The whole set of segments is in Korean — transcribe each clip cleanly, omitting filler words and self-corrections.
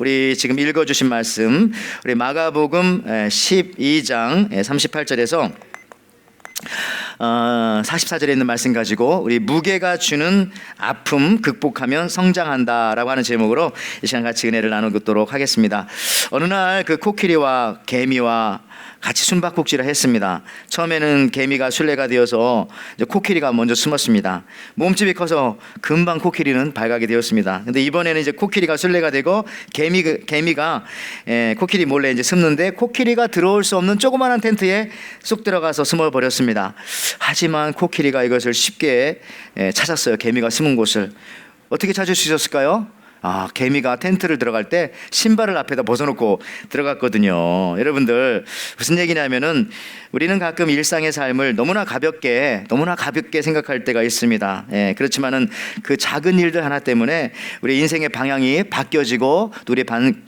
우리 지금 읽어주신 말씀, 우리 마가복음 12장 38절에서 44절에 있는 말씀 가지고 우리 무게가 주는 아픔 극복하면 성장한다라고 하는 제목으로 이 시간 같이 은혜를 나누도록 하겠습니다. 어느 날 그 코끼리와 개미와 같이 숨바꼭질을 했습니다. 처음에는 개미가 술래가 되어서 이제 코끼리가 먼저 숨었습니다. 몸집이 커서 금방 코끼리는 발각이 되었습니다. 근데 이번에는 이제 코끼리가 술래가 되고 개미가 코끼리 몰래 이제 숨는데 코끼리가 들어올 수 없는 조그마한 텐트에 쏙 들어가서 숨어 버렸습니다. 하지만 코끼리가 이것을 쉽게 찾았어요. 개미가 숨은 곳을. 어떻게 찾을 수 있었을까요? 개미가 텐트를 들어갈 때 신발을 앞에다 벗어놓고 들어갔거든요. 여러분들 무슨 얘기냐면은 우리는 가끔 일상의 삶을 너무나 가볍게 생각할 때가 있습니다. 그렇지만은 그 작은 일들 하나 때문에 우리 인생의 방향이 바뀌어지고 또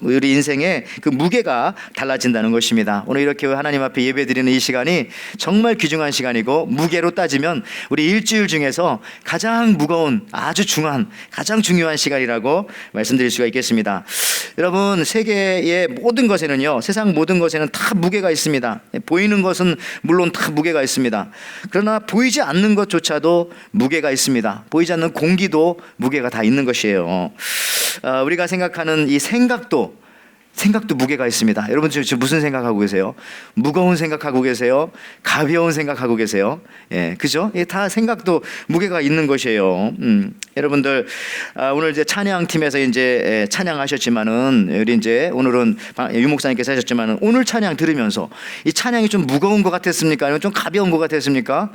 우리 인생의 그 무게가 달라진다는 것입니다. 오늘 이렇게 하나님 앞에 예배드리는 이 시간이 정말 귀중한 시간이고, 무게로 따지면 우리 일주일 중에서 가장 무거운, 가장 중요한 시간이라고 말씀드릴 수가 있겠습니다. 여러분, 세계의 모든 것에는요, 세상 모든 것에는 다 무게가 있습니다. 보이는 것은 물론 다 무게가 있습니다. 그러나 보이지 않는 것조차도 무게가 있습니다. 보이지 않는 공기도 무게가 다 있는 것이에요. 우리가 생각하는 이 생각도 무게가 있습니다. 여러분 지금 무슨 생각하고 계세요? 무거운 생각하고 계세요? 가벼운 생각하고 계세요? 그죠? 다 생각도 무게가 있는 것이에요. 여러분들 오늘 이제 찬양팀에서 이제 찬양하셨지만은, 우리 이제 오늘은 유 목사님께서 하셨지만은, 오늘 찬양 들으면서 이 찬양이 좀 무거운 것 같았습니까? 아니면 좀 가벼운 것 같았습니까?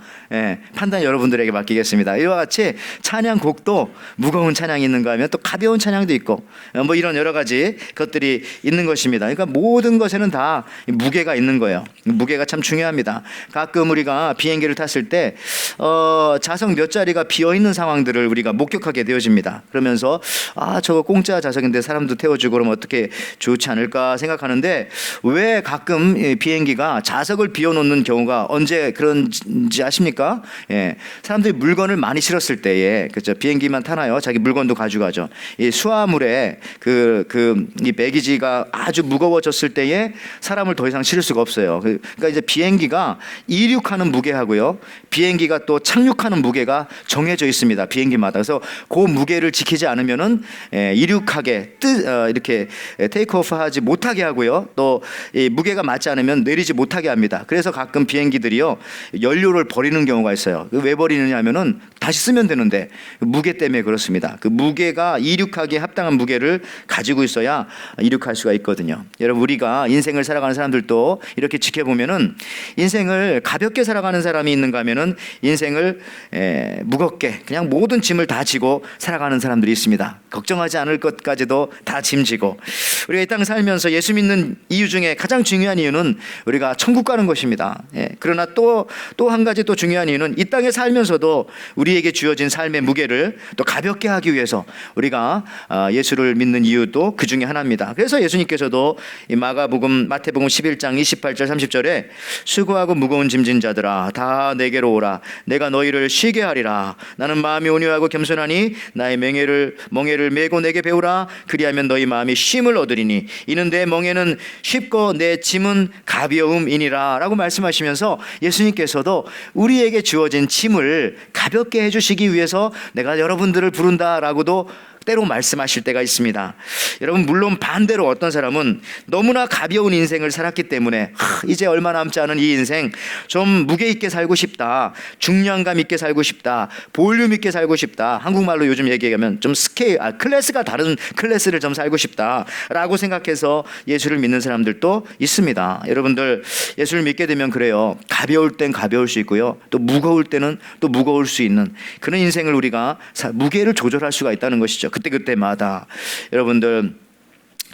판단 여러분들에게 맡기겠습니다. 이와 같이 찬양곡도 무거운 찬양이 있는가 하면 또 가벼운 찬양도 있고, 뭐 이런 여러 가지 것들이 있는 것입니다. 그러니까 모든 것에는 다 무게가 있는 거예요. 무게가 참 중요합니다. 가끔 우리가 비행기를 탔을 때 좌석 몇 자리가 비어있는 상황들을 우리가 목격하게 되어집니다. 그러면서 저거 공짜 좌석인데 사람도 태워주고 그러면 어떻게 좋지 않을까 생각하는데, 왜 가끔 비행기가 좌석을 비워놓는 경우가 언제 그런지 아십니까? 사람들이 물건을 많이 실었을 때에, 그렇죠? 비행기만 타나요? 자기 물건도 가져가죠. 이 수화물에 이 배기지가 아주 무거워졌을 때에 사람을 더 이상 실을 수가 없어요. 그러니까 이제 비행기가 이륙하는 무게하고요, 비행기가 또 착륙하는 무게가 정해져 있습니다. 비행기마다. 그래서 그 무게를 지키지 않으면은 이륙하게 이렇게 테이크오프하지 못하게 하고요, 또 이 무게가 맞지 않으면 내리지 못하게 합니다. 그래서 가끔 비행기들이요, 연료를 버리는 경우가 있어요. 왜 버리느냐 하면은 다시 쓰면 되는데 무게 때문에 그렇습니다. 그 무게가 이륙하기에 합당한 무게를 가지고 있어야 이륙할 수가 있거든요. 여러분, 우리가 인생을 살아가는 사람들도 이렇게 지켜보면은, 인생을 가볍게 살아가는 사람이 있는가 하면은 인생을 무겁게 그냥 모든 짐을 다 지고 살아가는 사람들이 있습니다. 걱정하지 않을 것까지도 다 짐지고. 우리가 이 땅 살면서 예수 믿는 이유 중에 가장 중요한 이유는 우리가 천국 가는 것입니다. 그러나 또 한 가지 또 중요한 이유는 이 땅에 살면서도 우리에게 주어진 삶의 무게를 또 가볍게 하기 위해서 우리가 예수를 믿는 이유도 그 중에 하나입니다. 그래서 예수님께서도 이 마태복음 11장 28절 30절에 수고하고 무거운 짐진 자들아 다 내게로 오라, 내가 너희를 쉬게 하리라. 나는 마음이 온유하고 겸손하니 나의 멍에를 메고 내게 배우라. 그리하면 너희 마음이 쉼을 얻으리니 이는 내 멍에는 쉽고 내 짐은 가벼움이니라 라고 말씀하시면서, 예수님께서도 우리에게 주어진 짐을 가볍게 해주시기 위해서 내가 여러분들을 부른다라고도 때로 말씀하실 때가 있습니다. 여러분, 물론 반대로 어떤 사람은 너무나 가벼운 인생을 살았기 때문에 이제 얼마 남지 않은 이 인생 좀 무게 있게 살고 싶다, 중량감 있게 살고 싶다, 볼륨 있게 살고 싶다, 한국말로 요즘 얘기하면 좀 클래스가 다른 클래스를 좀 살고 싶다 라고 생각해서 예수를 믿는 사람들도 있습니다. 여러분들, 예수를 믿게 되면 그래요, 가벼울 땐 가벼울 수 있고요, 또 무거울 때는 또 무거울 수 있는 그런 인생을 우리가 무게를 조절할 수가 있다는 것이죠. 그때마다. 여러분들,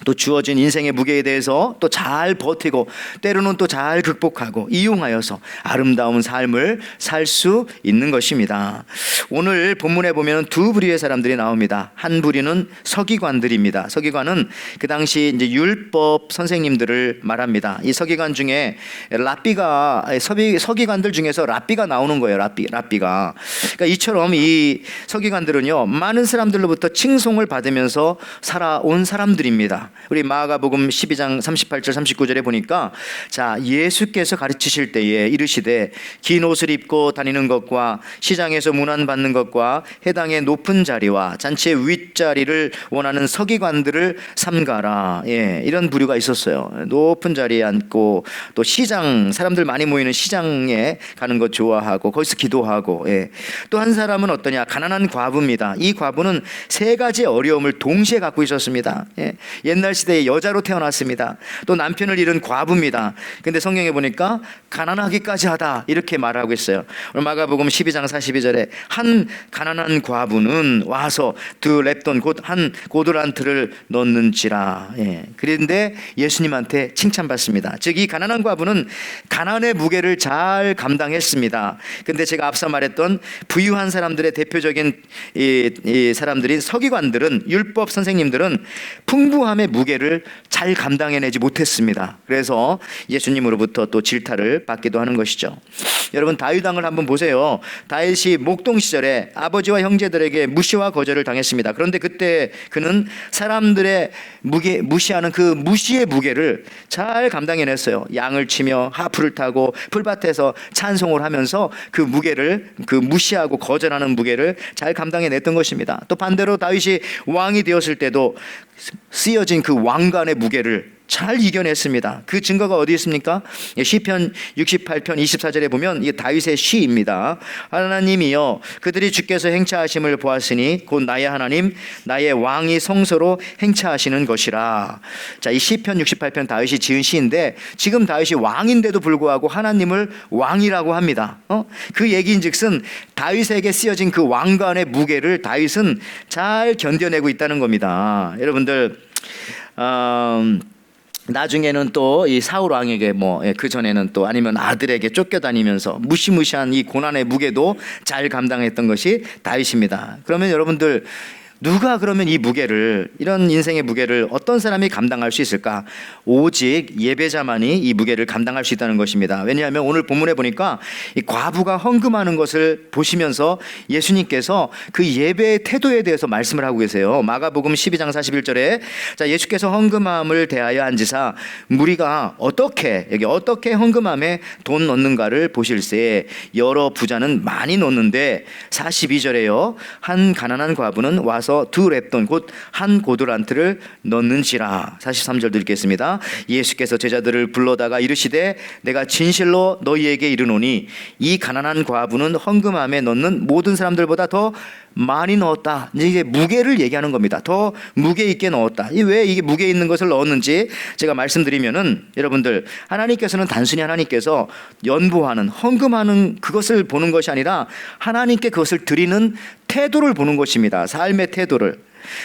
또 주어진 인생의 무게에 대해서 또 잘 버티고 때로는 또 잘 극복하고 이용하여서 아름다운 삶을 살 수 있는 것입니다. 오늘 본문에 보면 두 부류의 사람들이 나옵니다. 한 부류는 서기관들입니다. 서기관은 그 당시 이제 율법 선생님들을 말합니다. 이 서기관 중에 서기관들 중에서 랍비가 나오는 거예요. 랍비가. 그러니까 이처럼 이 서기관들은요, 많은 사람들로부터 칭송을 받으면서 살아온 사람들입니다. 우리 마가복음 12장 38절 39절에 보니까 자, 예수께서 가르치실 때에 이르시되 긴 옷을 입고 다니는 것과 시장에서 문안받는 것과 해당의 높은 자리와 잔치의 윗자리를 원하는 서기관들을 삼가라. 예, 이런 부류가 있었어요. 높은 자리에 앉고 또 시장, 사람들 많이 모이는 시장에 가는 것 좋아하고 거기서 기도하고. 예. 또 한 사람은 어떠냐, 가난한 과부입니다. 이 과부는 세 가지 어려움을 동시에 갖고 있었습니다. 예. 옛날 시대에 여자로 태어났습니다. 또 남편을 잃은 과부입니다. 근데 성경에 보니까 가난하기까지 하다 이렇게 말하고 있어요. 마가복음 12장 42절에 한 가난한 과부는 와서 두 렙돈 곧 한 고드란트를 넣는지라. 예. 그런데 예수님한테 칭찬받습니다. 즉 이 가난한 과부는 가난의 무게를 잘 감당했습니다. 근데 제가 앞서 말했던 부유한 사람들의 대표적인 이 사람들인 서기관들은, 율법 선생님들은 풍부함의 무게를 잘 감당해내지 못했습니다. 그래서 예수님으로부터 또 질타를 받기도 하는 것이죠. 여러분, 다윗 왕을 한번 보세요. 다윗이 목동 시절에 아버지와 형제들에게 무시와 거절을 당했습니다. 그런데 그때 그는 사람들의 무시하는 그 무시의 무게를 잘 감당해냈어요. 양을 치며 하프를 타고 풀밭에서 찬송을 하면서 그 무게를, 그 무시하고 거절하는 무게를 잘 감당해냈던 것입니다. 또 반대로 다윗이 왕이 되었을 때도 쓰여진 그 왕관의 무게를 잘 이겨냈습니다. 그 증거가 어디 있습니까? 시편 68편 24절에 보면 이게 다윗의 시입니다. 하나님이여 그들이 주께서 행차하심을 보았으니 곧 나의 하나님 나의 왕이 성소로 행차하시는 것이라. 자, 이 시편 68편 다윗이 지은 시인데 지금 다윗이 왕인데도 불구하고 하나님을 왕이라고 합니다. 그 얘기인즉슨 다윗에게 쓰여진 그 왕관의 무게를 다윗은 잘 견뎌내고 있다는 겁니다. 여러분들, 나중에는 또 이 사울 왕에게 그 전에는 또 아니면 아들에게 쫓겨다니면서 무시무시한 이 고난의 무게도 잘 감당했던 것이 다윗입니다. 그러면 여러분들, 누가 그러면 이 무게를, 이런 인생의 무게를 어떤 사람이 감당할 수 있을까? 오직 예배자만이 이 무게를 감당할 수 있다는 것입니다. 왜냐하면 오늘 본문에 보니까 이 과부가 헌금하는 것을 보시면서 예수님께서 그 예배의 태도에 대해서 말씀을 하고 계세요. 마가복음 12장 41절에 자, 예수께서 헌금함을 대하여 앉으사 무리가 어떻게 헌금함에 돈 넣는가를 보실세 여러 부자는 많이 넣는데 42절에요 한 가난한 과부는 와서 두 렙돈 곧 한 고드란트를 넣는지라. 43절도 읽겠습니다. 예수께서 제자들을 불러다가 이르시되 내가 진실로 너희에게 이르노니 이 가난한 과부는 헌금함에 넣는 모든 사람들보다 더 많이 넣었다. 이게 무게를 얘기하는 겁니다. 더 무게 있게 넣었다. 왜 이게 무게 있는 것을 넣었는지 제가 말씀드리면은, 여러분들, 하나님께서는 단순히 하나님께서 연보하는, 헌금하는 그것을 보는 것이 아니라 하나님께 그것을 드리는 태도를 보는 것입니다. 삶의 태도를.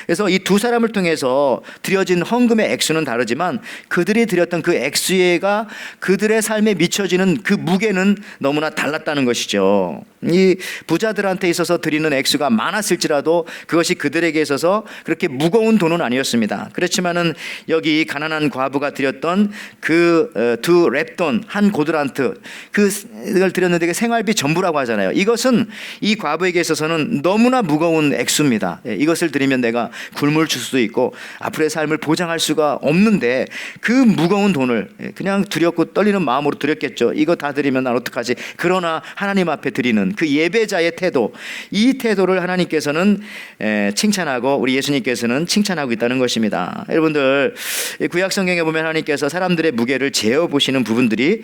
그래서 이 두 사람을 통해서 드려진 헌금의 액수는 다르지만 그들이 드렸던 그 액수가 그들의 삶에 미쳐지는 그 무게는 너무나 달랐다는 것이죠. 이 부자들한테 있어서 드리는 액수가 많았을지라도 그것이 그들에게 있어서 그렇게 무거운 돈은 아니었습니다. 그렇지만은 여기 가난한 과부가 드렸던 그 두 렙돈 한 고드란트, 그걸 드렸는데 그 생활비 전부라고 하잖아요. 이것은 이 과부에게 있어서는 너무나 무거운 액수입니다. 이것을 드리면 내가 굶을 줄 수도 있고 앞으로의 삶을 보장할 수가 없는데 그 무거운 돈을 그냥 두렵고 떨리는 마음으로 드렸겠죠. 이거 다 드리면 난 어떡하지? 그러나 하나님 앞에 드리는 그 예배자의 태도, 이 태도를 하나님께서는 칭찬하고 우리 예수님께서는 칭찬하고 있다는 것입니다. 여러분들, 구약 성경에 보면 하나님께서 사람들의 무게를 재어보시는 부분들이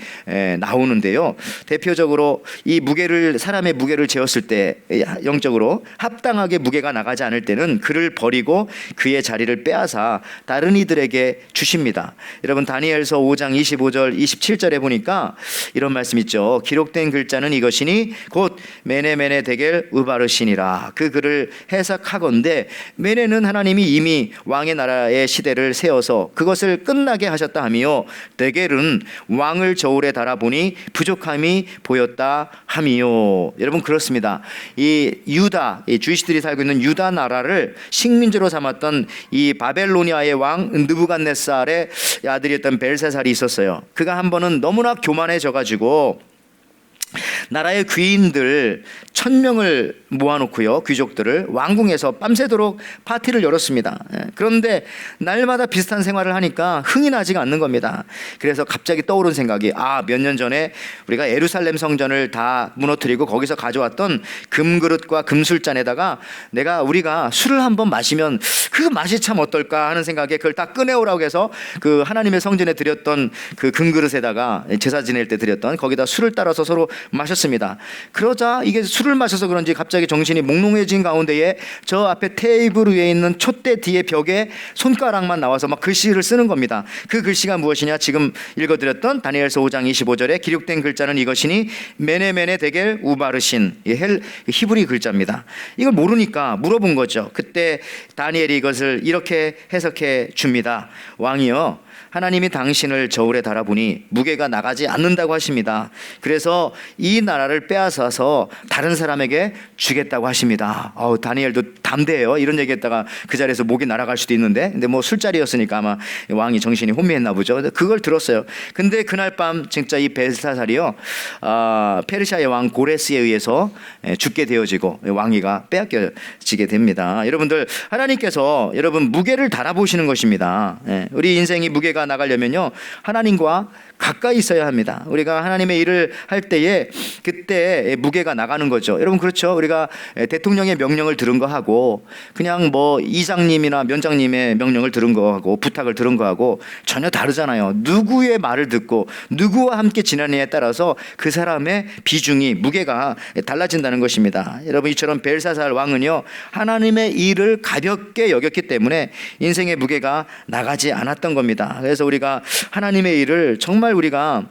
나오는데요. 대표적으로 이 무게를, 사람의 무게를 재었을 때 영적으로 합당하게 무게가 나가지 않을 때는 그를 버리고 그의 자리를 빼앗아 다른 이들에게 주십니다. 여러분, 다니엘서 5장 25절 27절에 보니까 이런 말씀 있죠. 기록된 글자는 이것이니 곧 메네 데겔 우바르시니라. 그 글을 해석하건대 메네는 하나님이 이미 왕의 나라의 시대를 세워서 그것을 끝나게 하셨다 하미요, 데겔은 왕을 저울에 달아보니 부족함이 보였다 하미요. 여러분, 그렇습니다. 이 유다, 이 주이시들이 살고 있는 유다 나라를 식민지로 삼았던 이 바벨로니아의 왕 느부갓네살의 아들이었던 벨사살이 있었어요. 그가 한 번은 너무나 교만해져 가지고 나라의 귀인들 1000명을 모아놓고요, 귀족들을 왕궁에서 밤새도록 파티를 열었습니다. 그런데 날마다 비슷한 생활을 하니까 흥이 나지가 않는 겁니다. 그래서 갑자기 떠오른 생각이, 몇 년 전에 우리가 예루살렘 성전을 다 무너뜨리고 거기서 가져왔던 금그릇과 금술잔에다가 우리가 술을 한번 마시면 그 맛이 참 어떨까 하는 생각에 그걸 다 꺼내오라고 해서 그 하나님의 성전에 드렸던 그 금그릇에다가 제사 지낼 때 드렸던 거기다 술을 따라서 서로 마셨습니다. 그러자 이게 술을 마셔서 그런지 갑자기 정신이 몽롱해진 가운데에 저 앞에 테이블 위에 있는 촛대 뒤에 벽에 손가락만 나와서 막 글씨를 쓰는 겁니다. 그 글씨가 무엇이냐, 지금 읽어드렸던 다니엘서 5장 25절에 기록된 글자는 이것이니 메네메네 데겔 우바르신, 히브리 글자입니다. 이걸 모르니까 물어본 거죠. 그때 다니엘이 이것을 이렇게 해석해 줍니다. 왕이여, 하나님이 당신을 저울에 달아보니 무게가 나가지 않는다고 하십니다. 그래서 이 나라를 빼앗아서 다른 사람에게 주겠다고 하십니다. 다니엘도 담대해요. 이런 얘기했다가 그 자리에서 목이 날아갈 수도 있는데, 근데 뭐 술자리였으니까 아마 왕이 정신이 혼미했나 보죠. 그걸 들었어요. 근데 그날 밤 진짜 이 벨사살이요, 페르시아의 왕 고레스에 의해서 죽게 되어지고 왕위가 빼앗겨지게 됩니다. 여러분들, 하나님께서 여러분 무게를 달아보시는 것입니다. 우리 인생이 무게가 나가려면요, 하나님과 가까이 있어야 합니다. 우리가 하나님의 일을 할 때에 그때 무게가 나가는 거죠. 여러분, 그렇죠? 우리가 대통령의 명령을 들은 거 하고 그냥 뭐 이장님이나 면장님의 명령을 들은 거 하고 부탁을 들은 거 하고 전혀 다르잖아요. 누구의 말을 듣고 누구와 함께 지내느냐에 따라서 그 사람의 비중이, 무게가 달라진다는 것입니다. 여러분, 이처럼 벨사살 왕은요, 하나님의 일을 가볍게 여겼기 때문에 인생의 무게가 나가지 않았던 겁니다. 그래서 우리가 하나님의 일을 정말 우리가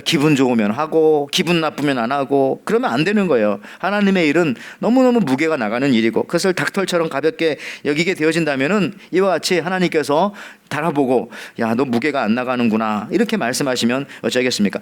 기분 좋으면 하고 기분 나쁘면 안 하고 그러면 안 되는 거예요. 하나님의 일은 너무너무 무게가 나가는 일이고 그것을 닥털처럼 가볍게 여기게 되어진다면은 이와 같이 하나님께서 달아보고, 야, 너 무게가 안 나가는구나, 이렇게 말씀하시면 어쩌겠습니까?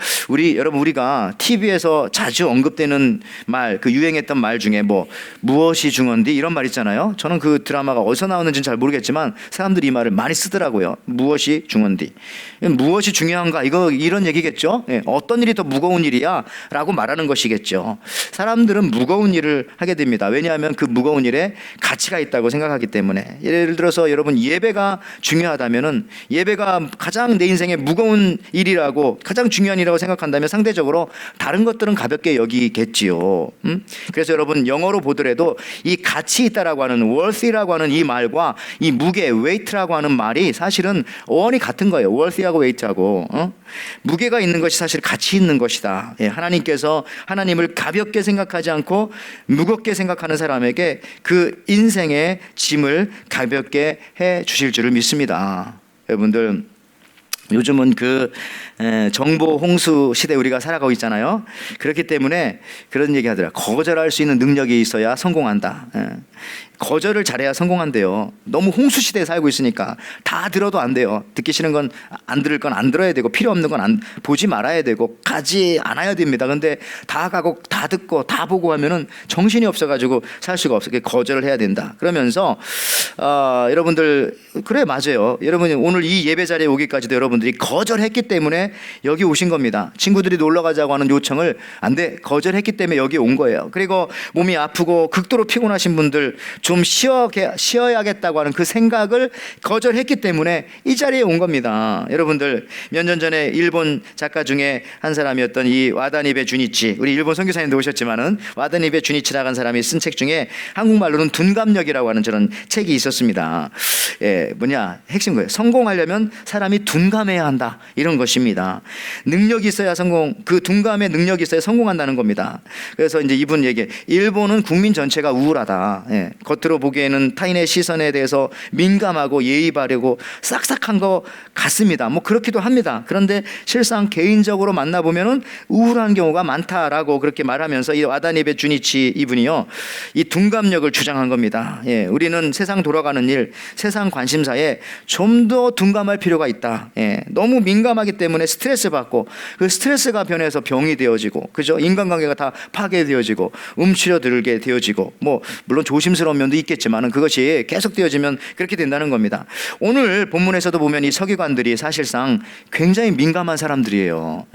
여러분, 우리가 TV에서 자주 언급되는 말, 그 유행했던 말 중에 뭐 무엇이 중요한디 이런 말 있잖아요. 저는 그 드라마가 어디서 나오는지는 잘 모르겠지만 사람들이 이 말을 많이 쓰더라고요. 무엇이 중요한디, 무엇이 중요한가, 이런 얘기겠죠. 어떤 일이 더 무거운 일이야 라고 말하는 것이겠죠. 사람들은 무거운 일을 하게 됩니다. 왜냐하면 그 무거운 일에 가치가 있다고 생각하기 때문에. 예를 들어서 여러분, 예배가 중요하다면 예배가 가장 내 인생에 무거운 일이라고, 가장 중요한 일이라고 생각한다면 상대적으로 다른 것들은 가볍게 여기겠지요. 그래서 여러분, 영어로 보더라도 이 가치 있다라고 하는 worthy라고 하는 이 말과 이 무게, weight라고 하는 말이 사실은 어원이 같은 거예요. worthy하고 weight하고. 무게가 있는 것이 사실 가치 있는 것이다. 하나님께서 하나님을 가볍게 생각하지 않고 무겁게 생각하는 사람에게 그 인생의 짐을 가볍게 해 주실 줄을 믿습니다. 여러분들, 요즘은 정보 홍수 시대에 우리가 살아가고 있잖아요. 그렇기 때문에 그런 얘기 하더라고요. 거절할 수 있는 능력이 있어야 성공한다. 거절을 잘해야 성공한대요. 너무 홍수 시대에 살고 있으니까 다 들어도 안 돼요. 듣기 싫은 건 안 들을 건 안 들어야 되고, 필요 없는 건 보지 말아야 되고, 가지 않아야 됩니다. 근데 다 가고 다 듣고 다 보고 하면은 정신이 없어가지고 살 수가 없어요. 거절을 해야 된다. 그러면서 여러분들, 그래, 맞아요. 여러분이 오늘 이 예배 자리에 오기까지도 여러분들이 거절했기 때문에 여기 오신 겁니다. 친구들이 놀러 가자고 하는 요청을 안 돼, 거절했기 때문에 여기 온 거예요. 그리고 몸이 아프고 극도로 피곤하신 분들, 좀 쉬어야겠다고 하는 그 생각을 거절했기 때문에 이 자리에 온 겁니다. 여러분들, 몇 년 전에 일본 작가 중에 한 사람이었던 이 와다니베 주니치, 우리 일본 선교사님도 오셨지만은 와다니베 주니치라고 한 사람이 쓴 책 중에 한국말로는 둔감력이라고 하는 저런 책이 있었습니다. 핵심 거예요. 성공하려면 사람이 둔감해야 한다, 이런 것입니다. 능력이 있어야 그 둔감의 능력이 있어야 성공한다는 겁니다. 그래서 이제 이분 얘기, 일본은 국민 전체가 우울하다. 겉으로 보기에는 타인의 시선에 대해서 민감하고 예의 바르고 싹싹한 것 같습니다. 뭐 그렇기도 합니다. 그런데 실상 개인적으로 만나보면은 우울한 경우가 많다라고 그렇게 말하면서 이 와다니베 주니치 이분이요, 이 둔감력을 주장한 겁니다. 우리는 세상 돌아가는 일, 세상 관심사에 좀 더 둔감할 필요가 있다. 너무 민감하기 때문에 스트레스 받고, 그 스트레스가 변해서 병이 되어지고, 그죠? 인간관계가 다 파괴되어지고, 움츠려들게 되어지고, 뭐 물론 조심스러운 면도 부분도 있겠지만 그것이 계속되어지면 그렇게 된다는 겁니다. 오늘 본문에서도 보면 이 서기관들이 사실상 굉장히 민감한 사람들이에요.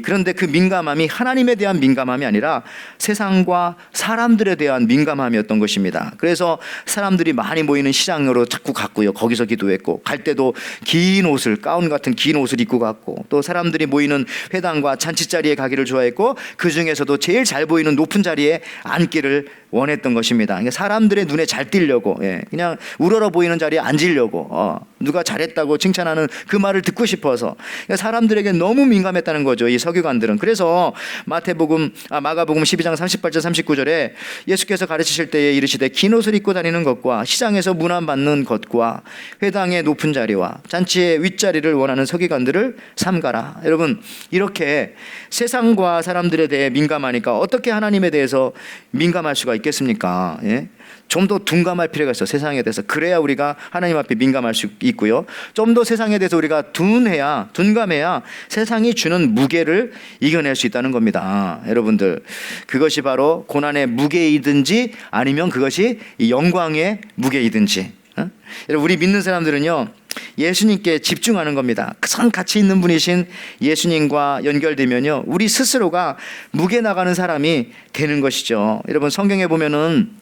그런데 그 민감함이 하나님에 대한 민감함이 아니라 세상과 사람들에 대한 민감함이었던 것입니다. 그래서 사람들이 많이 모이는 시장으로 자꾸 갔고요. 거기서 기도했고, 갈 때도 긴 옷을, 가운 같은 긴 옷을 입고 갔고, 또 사람들이 모이는 회당과 잔치자리에 가기를 좋아했고, 그 중에서도 제일 잘 보이는 높은 자리에 앉기를 원했던 것입니다. 그러니까 사람들의 눈에 잘 띄려고, 그냥 우러러 보이는 자리에 앉으려고, 누가 잘했다고 칭찬하는 그 말을 듣고 싶어서, 그러니까 사람들에게 너무 민감했다는 거죠, 이 서기관들은. 그래서 마가복음 12장 38절 39절에 예수께서 가르치실 때에 이르시되 긴 옷을 입고 다니는 것과 시장에서 문안받는 것과 회당의 높은 자리와 잔치의 윗자리를 원하는 서기관들을 삼가라. 여러분, 이렇게 세상과 사람들에 대해 민감하니까 어떻게 하나님에 대해서 민감할 수가 있겠습니까? 좀 더 둔감할 필요가 있어, 세상에 대해서. 그래야 우리가 하나님 앞에 민감할 수 있고요. 좀 더 세상에 대해서 우리가 둔감해야 세상이 주는 무게를 이겨낼 수 있다는 겁니다. 여러분들, 그것이 바로 고난의 무게이든지 아니면 그것이 영광의 무게이든지. 여러분, 우리 믿는 사람들은요, 예수님께 집중하는 겁니다. 큰 가치 있는 분이신 예수님과 연결되면요, 우리 스스로가 무게 나가는 사람이 되는 것이죠. 여러분, 성경에 보면은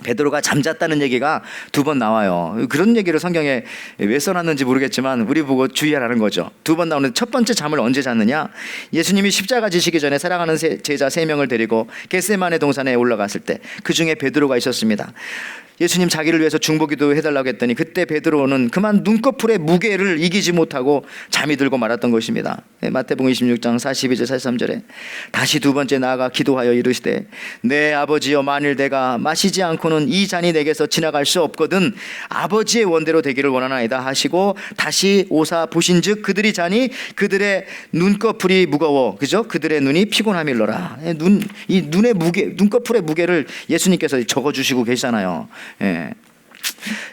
베드로가 잠잤다는 얘기가 2번 나와요. 그런 얘기를 성경에 왜 써놨는지 모르겠지만 우리 보고 주의하라는 거죠. 2번 나오는데, 첫 번째 잠을 언제 잤느냐? 예수님이 십자가 지시기 전에 사랑하는 제자 3명을 데리고 겟세마네 동산에 올라갔을 때 그 중에 베드로가 있었습니다. 예수님 자기를 위해서 중보기도 해달라고 했더니 그때 베드로는 그만 눈꺼풀의 무게를 이기지 못하고 잠이 들고 말았던 것입니다. 마태복음 26장 42절 43절에 다시 2번째 나아가 기도하여 이르시되 내 아버지여, 만일 내가 마시지 않고는 이 잔이 내게서 지나갈 수 없거든 아버지의 원대로 되기를 원하나이다 하시고 다시 오사 보신즉 그들이 자니 그들의 눈꺼풀이 무거워, 그죠? 그들의 눈이 피곤함일러라. 이 눈의 무게, 눈꺼풀의 무게를 예수님께서 적어주시고 계시잖아요.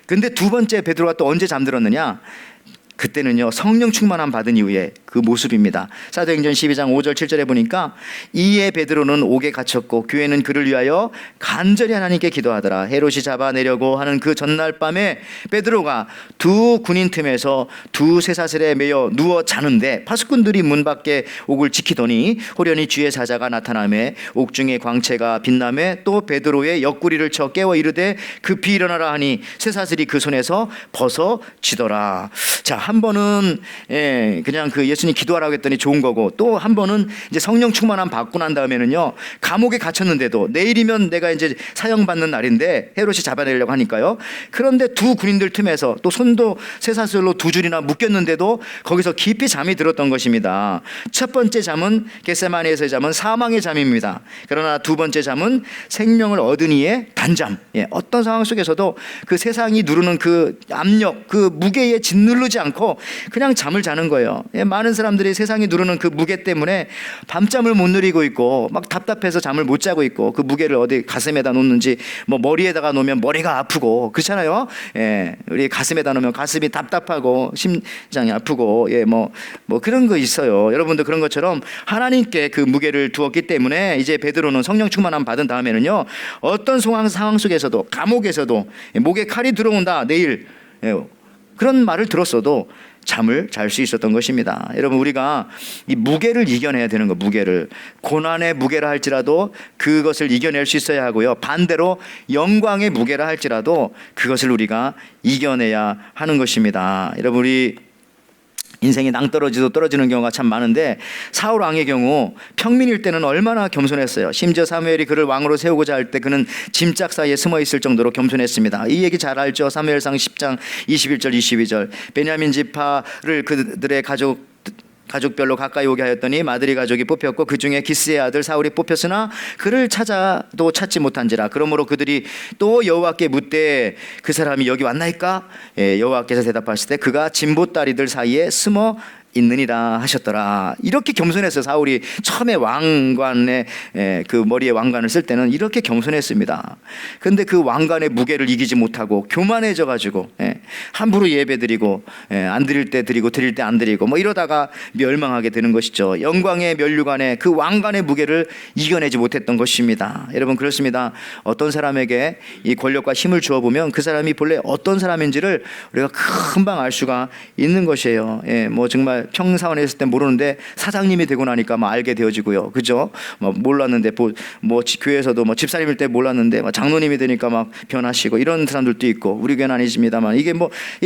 근데 2번째 베드로가 또 언제 잠들었느냐? 그때는요, 성령 충만함 받은 이후에 그 모습입니다. 사도행전 12장 5절 7절에 보니까 이에 베드로는 옥에 갇혔고 교회는 그를 위하여 간절히 하나님께 기도하더라. 헤롯이 잡아내려고 하는 그 전날 밤에 베드로가 2 군인 틈에서 2 쇠사슬에 매여 누워 자는데 파수꾼들이 문 밖에 옥을 지키더니 호련히 주의 사자가 나타나매 옥중의 광채가 빛나매 또 베드로의 옆구리를 쳐 깨워 이르되 급히 일어나라 하니 쇠사슬이 그 손에서 벗어지더라. 자, 한 번은 그냥 그 예수님 기도하라고 했더니 좋은 거고, 또 한 번은 이제 성령 충만함 받고 난 다음에는요, 감옥에 갇혔는데도 내일이면 내가 이제 사형받는 날인데 헤롯이 잡아내려고 하니까요. 그런데 2 군인들 틈에서 또 손도 쇠사슬로 2줄이나 묶였는데도 거기서 깊이 잠이 들었던 것입니다. 첫 번째 잠은 겟세마네에서의 잠은 사망의 잠입니다. 그러나 2번째 잠은 생명을 얻은 이의 단잠. 어떤 상황 속에서도 그 세상이 누르는 그 압력, 그 무게에 짓누르지 않고 그냥 잠을 자는 거예요. 많은 사람들이 세상이 누르는 그 무게 때문에 밤잠을 못 누리고 있고 막 답답해서 잠을 못 자고 있고, 그 무게를 어디 가슴에다 놓는지, 뭐 머리에다가 놓으면 머리가 아프고 그렇잖아요. 우리 가슴에다 놓으면 가슴이 답답하고 심장이 아프고 뭐 그런 거 있어요. 여러분도 그런 것처럼 하나님께 그 무게를 두었기 때문에 이제 베드로는 성령 충만함 받은 다음에는요, 어떤 상황 속에서도, 감옥에서도 목에 칼이 들어온다 내일, 그런 말을 들었어도 잠을 잘 수 있었던 것입니다. 여러분, 우리가 이 무게를 이겨내야 되는 거, 무게를, 고난의 무게라 할지라도 그것을 이겨낼 수 있어야 하고요, 반대로 영광의 무게라 할지라도 그것을 우리가 이겨내야 하는 것입니다. 여러분, 우리 인생이 낭떠러지도 떨어지는 경우가 참 많은데 사울 왕의 경우 평민일 때는 얼마나 겸손했어요. 심지어 사무엘이 그를 왕으로 세우고자 할 때 그는 짐짝 사이에 숨어 있을 정도로 겸손했습니다. 이 얘기 잘 알죠. 사무엘상 10장 21절 22절 베냐민 지파를 그들의 가족별로 가까이 오게 하였더니 마드리 가족이 뽑혔고 그 중에 기스의 아들 사울이 뽑혔으나 그를 찾아도 찾지 못한지라. 그러므로 그들이 또 여호와께 묻되 그 사람이 여기 왔나이까? 여호와께서 대답하시되 그가 진보다리들 사이에 숨어 있느니라 하셨더라. 이렇게 겸손했어요. 사울이 처음에 왕관에 그 머리에 왕관을 쓸 때는 이렇게 겸손했습니다. 그런데 그 왕관의 무게를 이기지 못하고 교만해져 가지고 함부로 예배드리고 안 드릴 때 드리고 드릴 때 안 드리고 뭐 이러다가 멸망하게 되는 것이죠. 영광의 면류관에 그 왕관의 무게를 이겨내지 못했던 것입니다. 여러분, 그렇습니다. 어떤 사람에게 이 권력과 힘을 주어 보면 그 사람이 본래 어떤 사람인지를 우리가 금방 알 수가 있는 것이에요. 뭐 정말 평사원에 있을 때 모르는데 사장님이 되고 나니까 막 알게 되어지고요. 그죠? 뭐 몰랐는데 뭐 교회에서도 뭐 집사님일 때 몰랐는데 막 장로님이 되니까 막 변하시고 이런 사람들도 있고, 우리 교회는 아니십니다만 이게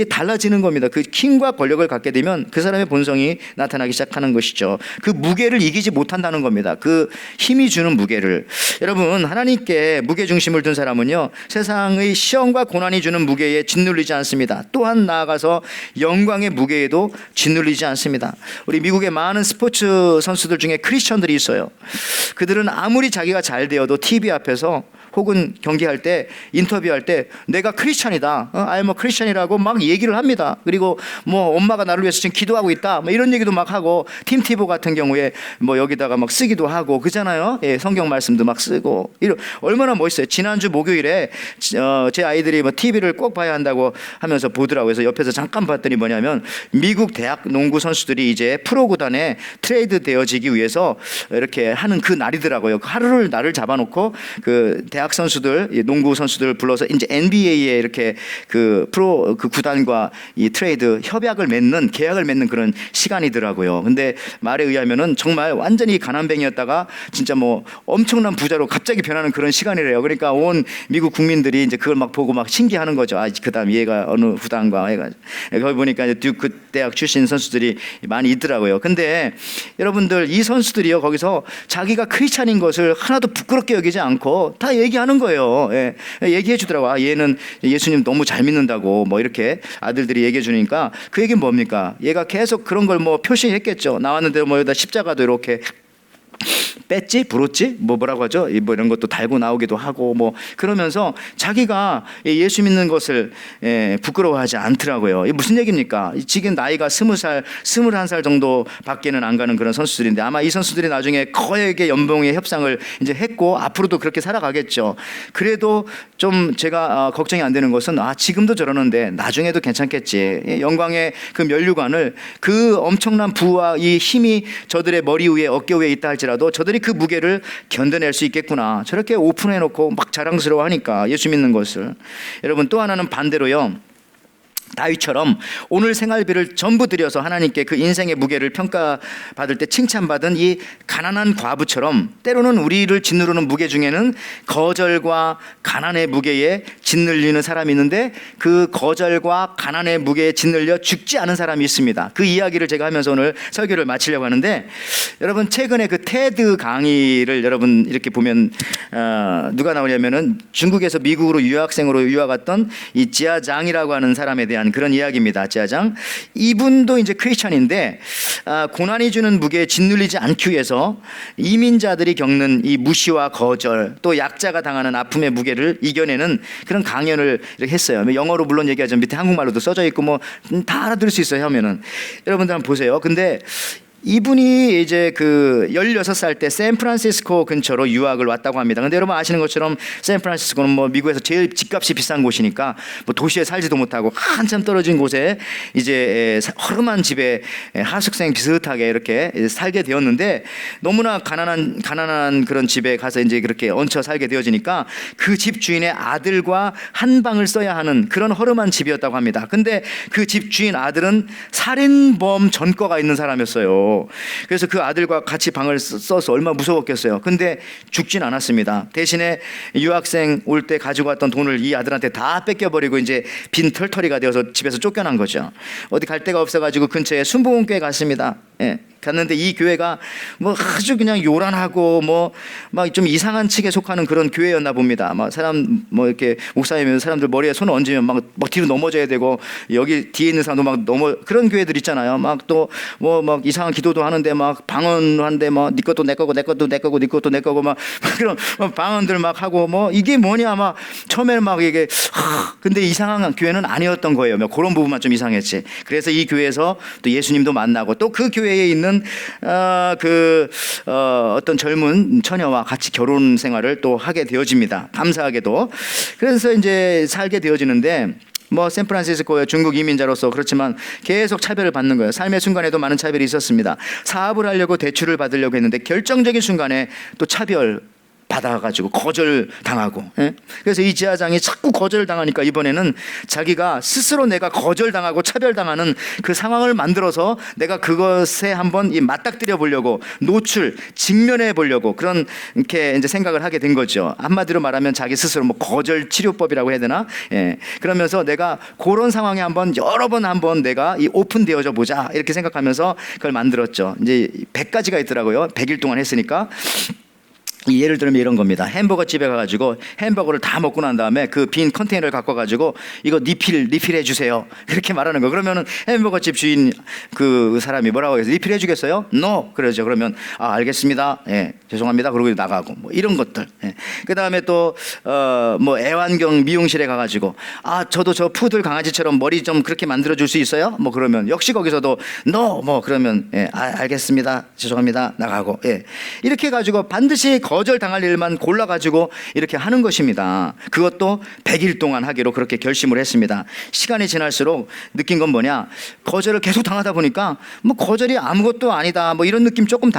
달라지는 겁니다. 그 힘과 권력을 갖게 되면 그 사람의 본성이 나타나기 시작하는 것이죠. 그 무게를 이기지 못한다는 겁니다. 그 힘이 주는 무게를. 여러분, 하나님께 무게 중심을 둔 사람은요, 세상의 시험과 고난이 주는 무게에 짓눌리지 않습니다. 또한 나아가서 영광의 무게에도 짓눌리지 않습니다. 우리 미국의 많은 스포츠 선수들 중에 크리스천들이 있어요. 그들은 아무리 자기가 잘 되어도 TV 앞에서 혹은 경기할 때, 인터뷰할 때 내가 크리스천이다, I'm a 크리스천이라고 막 얘기를 합니다. 그리고 뭐 엄마가 나를 위해서 지금 기도하고 있다, 뭐 이런 얘기도 막 하고, 팀티보 같은 경우에 뭐 여기다가 막 쓰기도 하고 그잖아요. 성경 말씀도 막 쓰고. 얼마나 멋있어요. 지난주 목요일에 제 아이들이 뭐 TV를 꼭 봐야 한다고 하면서 보더라고요. 그래서 옆에서 잠깐 봤더니 뭐냐면 미국 대학 농구 선수들이 이제 프로 구단에 트레이드 되어지기 위해서 이렇게 하는 그 날이더라고요. 하루를 날을 잡아놓고 그 대학 선수들, 농구 선수들 불러서 이제 NBA에 이렇게 그 프로 그 구단과 이 트레이드 협약을 맺는, 계약을 맺는 그런 시간이더라고요. 근데 말에 의하면은 정말 완전히 가난뱅이였다가 진짜 뭐 엄청난 부자로 갑자기 변하는 그런 시간이래요. 그러니까 온 미국 국민들이 이제 그걸 막 보고 막 신기하는 구단과 그다음 얘가 어느 구단과 해가지고 거기 보니까 이제 듀크 대학 출신 선수들이 많이 있더라고요. 근데 여러분들, 이 선수들이요, 거기서 자기가 크리스찬인 것을 하나도 부끄럽게 여기지 않고 다 얘기하는 거예요. 얘기해 주더라고. 얘는 예수님 너무 잘 믿는다고 뭐 이렇게 아들들이 얘기해 주니까 그 얘기는 뭡니까? 얘가 계속 그런 걸 뭐 표시했겠죠. 나왔는데 뭐 여기다 십자가도 이렇게 뺐지, 불었지, 뭐라고 하죠? 뭐 이런 것도 달고 나오기도 하고 뭐 그러면서 자기가 예수 믿는 것을 부끄러워하지 않더라고요. 이게 무슨 얘기입니까? 지금 나이가 20살, 21살 정도밖에는 안 가는 그런 선수들인데, 아마 이 선수들이 나중에 거액의 연봉의 협상을 이제 했고 앞으로도 그렇게 살아가겠죠. 그래도 좀 제가 걱정이 안 되는 것은 지금도 저러는데 나중에도 괜찮겠지. 영광의 그 면류관을, 그 엄청난 부와 이 힘이 저들의 머리 위에, 어깨 위에 있다 할지라도 저들이 그 무게를 견뎌낼 수 있겠구나. 저렇게 오픈해놓고 막 자랑스러워하니까 예수 믿는 것을. 여러분, 또 하나는 반대로요, 다윗처럼 오늘 생활비를 전부 들여서 하나님께 그 인생의 무게를 평가받을 때 칭찬받은 이 가난한 과부처럼, 때로는 우리를 짓누르는 무게 중에는 거절과 가난의 무게에 짓눌리는 사람이 있는데, 그 거절과 가난의 무게에 짓눌려 죽지 않은 사람이 있습니다. 그 이야기를 제가 하면서 오늘 설교를 마치려고 하는데, 여러분, 최근에 그 테드 강의를 여러분 이렇게 보면 누가 나오냐면은 중국에서 미국으로 유학생으로 유학 갔던 이 지아장이라고 하는 사람에 대한 그런 이야기입니다. 지아장, 이분도 이제 크리스천인데 고난이 주는 무게에 짓눌리지 않기 위해서 이민자들이 겪는 이 무시와 거절, 또 약자가 당하는 아픔의 무게를 이겨내는 그런 강연을 이렇게 했어요. 영어로 물론 얘기하지만 밑에 한국말로도 써져 있고 뭐 다 알아들을 수 있어요 하면은. 여러분들 한번 보세요. 근데 이분이 이제 그 16살 때 샌프란시스코 근처로 유학을 왔다고 합니다. 근데 여러분 아시는 것처럼 샌프란시스코는 뭐 미국에서 제일 집값이 비싼 곳이니까 뭐 도시에 살지도 못하고 한참 떨어진 곳에 이제 허름한 집에 하숙생 비슷하게 이렇게 살게 되었는데, 너무나 가난한 그런 집에 가서 이제 그렇게 얹혀 살게 되어지니까 그 집 주인의 아들과 한 방을 써야 하는 그런 허름한 집이었다고 합니다. 근데 그 집 주인 아들은 살인범 전과가 있는 사람이었어요. 그래서 그 아들과 같이 방을 써서 얼마나 무서웠겠어요. 근데 죽진 않았습니다. 대신에 유학생 올 때 가지고 왔던 돈을 이 아들한테 다 뺏겨버리고 이제 빈 털터리가 되어서 집에서 쫓겨난 거죠. 어디 갈 데가 없어가지고 근처에 순복음교회 갔습니다. 갔는데 이 교회가 뭐 아주 그냥 요란하고 뭐 막 좀 이상한 측에 속하는 그런 교회였나 봅니다. 막 사람 뭐 이렇게 목사이면 사람들 머리에 손을 얹으면 막 뒤로 넘어져야 되고 여기 뒤에 있는 사람도 막 그런 교회들 있잖아요. 막 또 뭐 막 이상한 기도도 하는데 막 방언하는데 뭐 네 것도 내 거고 내 것도 내 거고 네 것도 내 거고 막 그런 방언들 막 하고 뭐 이게 뭐냐 막 처음에는 막 이게 근데 이상한 교회는 아니었던 거예요. 뭐 그런 부분만 좀 이상했지. 그래서 이 교회에서 또 예수님도 만나고 또 그 교회에 있는 어떤 젊은 처녀와 같이 결혼 생활을 또 하게 되어집니다. 감사하게도. 그래서 이제 살게 되어지는데 뭐 샌프란시스코의 중국 이민자로서 그렇지만 계속 차별을 받는 거예요. 삶의 순간에도 많은 차별이 있었습니다. 사업을 하려고 대출을 받으려고 했는데 결정적인 순간에 또 차별 받아가지고 거절당하고, 그래서 이 지하장이 자꾸 거절당하니까 이번에는 자기가 스스로 내가 거절당하고 차별당하는 그 상황을 만들어서 내가 그것에 한번 맞닥뜨려 보려고 직면해 보려고 그런 이렇게 이제 생각을 하게 된 거죠. 한마디로 말하면 자기 스스로 뭐 거절 치료법이라고 해야 되나? 그러면서 내가 그런 상황에 여러 번 내가 이 오픈되어져 보자 이렇게 생각하면서 그걸 만들었죠. 이제 100가지가 있더라고요. 100일 동안 했으니까. 예를 들면 이런 겁니다. 햄버거 집에 가가지고 햄버거를 다 먹고 난 다음에 그 빈 컨테이너를 갖고 가지고 이거 리필해 주세요. 그렇게 말하는 거. 그러면은 햄버거 집 주인 그 사람이 뭐라고 해서 리필해 주겠어요? No. 그러죠. 그러면 알겠습니다. 죄송합니다. 그러고 나가고 뭐 이런 것들. 그 다음에 또 뭐 애완경 미용실에 가가지고 저도 저 푸들 강아지처럼 머리 좀 그렇게 만들어 줄 수 있어요? 뭐 그러면 역시 거기서도 No. 뭐 그러면 알겠습니다. 죄송합니다. 나가고. 이렇게 해가지고 반드시 거절당할 일만 골라가지고 이렇게 하는 것입니다. 그것도 100일 동안 하기로 그렇게 결심을 했습니다. 시간이 지날수록 느낀 건 뭐냐, 거절을 계속 당하다 보니까 뭐 거절이 아무것도 아니다 뭐 이런 느낌 조금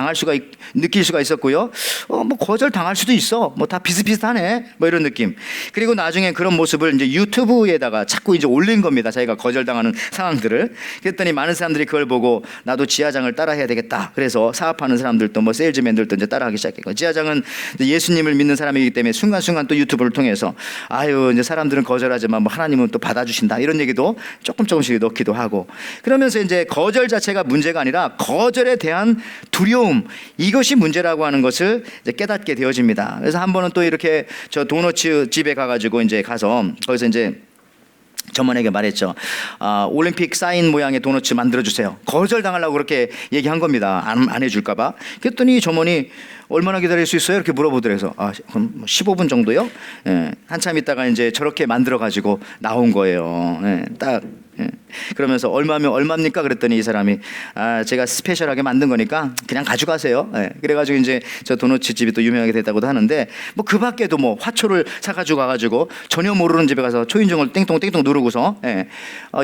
느낄 수가 있었고요. 뭐 거절 당할 수도 있어, 뭐 다 비슷비슷하네 뭐 이런 느낌. 그리고 나중에 그런 모습을 이제 유튜브에다가 자꾸 이제 올린 겁니다. 자기가 거절당하는 상황들을. 그랬더니 많은 사람들이 그걸 보고 나도 지하장을 따라해야 되겠다. 그래서 사업하는 사람들도 뭐 세일즈맨들도 이제 따라하기 시작했고, 지하장은 예수님을 믿는 사람이기 때문에 순간순간 또 유튜브를 통해서 이제 사람들은 거절하지만 뭐 하나님은 또 받아주신다 이런 얘기도 조금씩 넣기도 하고, 그러면서 이제 거절 자체가 문제가 아니라 거절에 대한 두려움, 이것이 문제라고 하는 것을 이제 깨닫게 되어집니다. 그래서 한 번은 또 이렇게 저 도너츠 집에 가가지고 이제 가서 거기서 이제 점원에게 말했죠. 올림픽 사인 모양의 도너츠 만들어주세요. 거절당하려고 그렇게 얘기한 겁니다. 안 해줄까봐. 그랬더니 점원이 얼마나 기다릴 수 있어요? 이렇게 물어보더래서 그럼 15분 정도요? 한참 있다가 이제 저렇게 만들어가지고 나온 거예요. 딱. 그러면서 얼마면 얼마입니까? 그랬더니 이 사람이 제가 스페셜하게 만든 거니까 그냥 가져가세요. 그래가지고 이제 저 도너츠 집이 또 유명하게 됐다고도 하는데, 뭐 그 밖에도 뭐 화초를 사가지고 가가지고 전혀 모르는 집에 가서 초인종을 땡똥 누르고서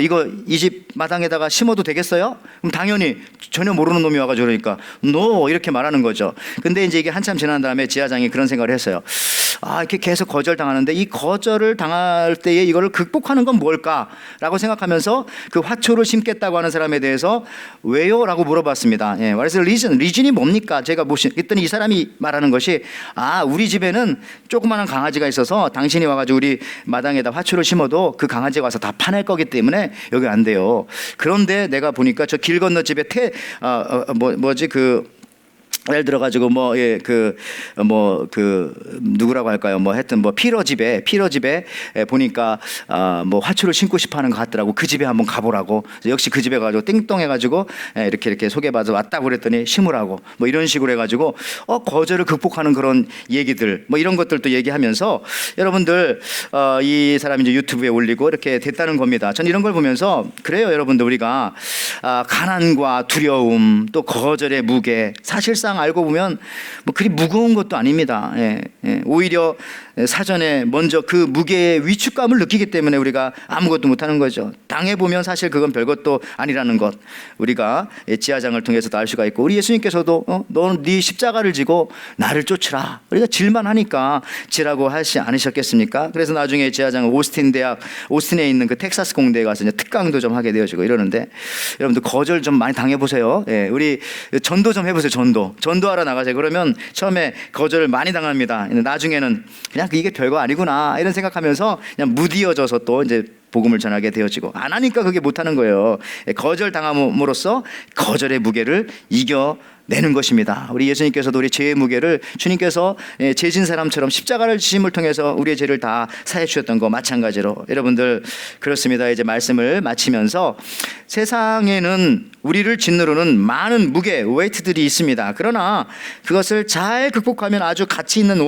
이거 이 집 마당에다가 심어도 되겠어요? 그럼 당연히 전혀 모르는 놈이 와가지고 그러니까 no 이렇게 말하는 거죠. 근데 이제 이게 한참 지난 다음에 지하장이 그런 생각을 했어요. 이렇게 계속 거절당하는데 이 거절을 당할 때에 이거를 극복하는 건 뭘까라고 생각하면서 그 화초를 심겠다고 하는 사람에 대해서 왜요? 라고 물어봤습니다. What is the reason? 리즌이 뭡니까? 제가 그랬더니 이 사람이 말하는 것이 우리 집에는 조그마한 강아지가 있어서 당신이 와가지고 우리 마당에다 화초를 심어도 그 강아지가 와서 다 파낼 거기 때문에 여기 안 돼요. 그런데 내가 보니까 저 길 건너 집에 예를 들어가지고 누구라고 할까요? 하여튼 피러 집에 보니까 뭐 화초를 심고 싶어하는 것 같더라고. 그 집에 한번 가보라고. 역시 그 집에 가지고 띵똥해가지고 이렇게 소개받아 왔다고 그랬더니 심으라고. 뭐 이런 식으로 해가지고 거절을 극복하는 그런 얘기들, 뭐 이런 것들도 얘기하면서 여러분들 이 사람이 이제 유튜브에 올리고 이렇게 됐다는 겁니다. 전 이런 걸 보면서 그래요, 여러분들. 우리가 가난과 두려움 또 거절의 무게, 사실상 알고 보면 뭐 그리 무거운 것도 아닙니다. 오히려 사전에 먼저 그 무게의 위축감을 느끼기 때문에 우리가 아무것도 못하는 거죠. 당해보면 사실 그건 별것도 아니라는 것, 우리가 지하장을 통해서도 알 수가 있고, 우리 예수님께서도 너는 네 십자가를 지고 나를 쫓으라, 우리가 질만 하니까 지라고 하지 않으셨겠습니까? 그래서 나중에 지하장은 오스틴에 있는 그 텍사스 공대에 가서 이제 특강도 좀 하게 되어지고 이러는데, 여러분들 거절 좀 많이 당해보세요. 우리 전도 좀 해보세요. 전도하러 나가세요. 그러면 처음에 거절을 많이 당합니다. 나중에는 그냥 이게 별거 아니구나 이런 생각하면서 그냥 무디어져서 또 이제 복음을 전하게 되어지고, 안 하니까 그게 못하는 거예요. 거절당함으로써 거절의 무게를 이겨내는 것입니다. 우리 예수님께서도 우리 죄의 무게를 주님께서 죄진 사람처럼 십자가를 지심을 통해서 우리의 죄를 다 사해 주셨던 거 마찬가지로, 여러분들 그렇습니다. 이제 말씀을 마치면서 세상에는 우리를 짓누르는 많은 무게, 웨이트들이 있습니다. 그러나 그것을 잘 극복하면 아주 가치 있는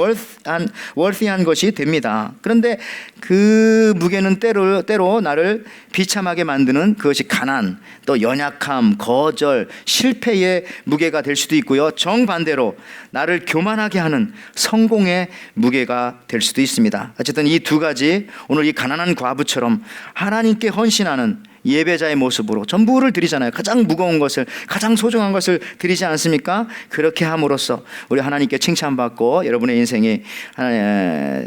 worthy한 것이 됩니다. 그런데 그 무게는 때로 나를 비참하게 만드는 그것이 가난, 또 연약함, 거절, 실패의 무게가 될 수도 있고요. 정반대로 나를 교만하게 하는 성공의 무게가 될 수도 있습니다. 어쨌든 이 두 가지, 오늘 이 가난한 과부처럼 하나님께 헌신하는 예배자의 모습으로 전부를 드리잖아요. 가장 무거운 것을, 가장 소중한 것을 드리지 않습니까? 그렇게 함으로써 우리 하나님께 칭찬받고 여러분의 인생이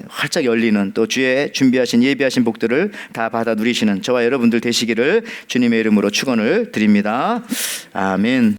활짝 열리는, 또 주의 준비하신 예비하신 복들을 다 받아 누리시는 저와 여러분들 되시기를 주님의 이름으로 축원을 드립니다. 아멘.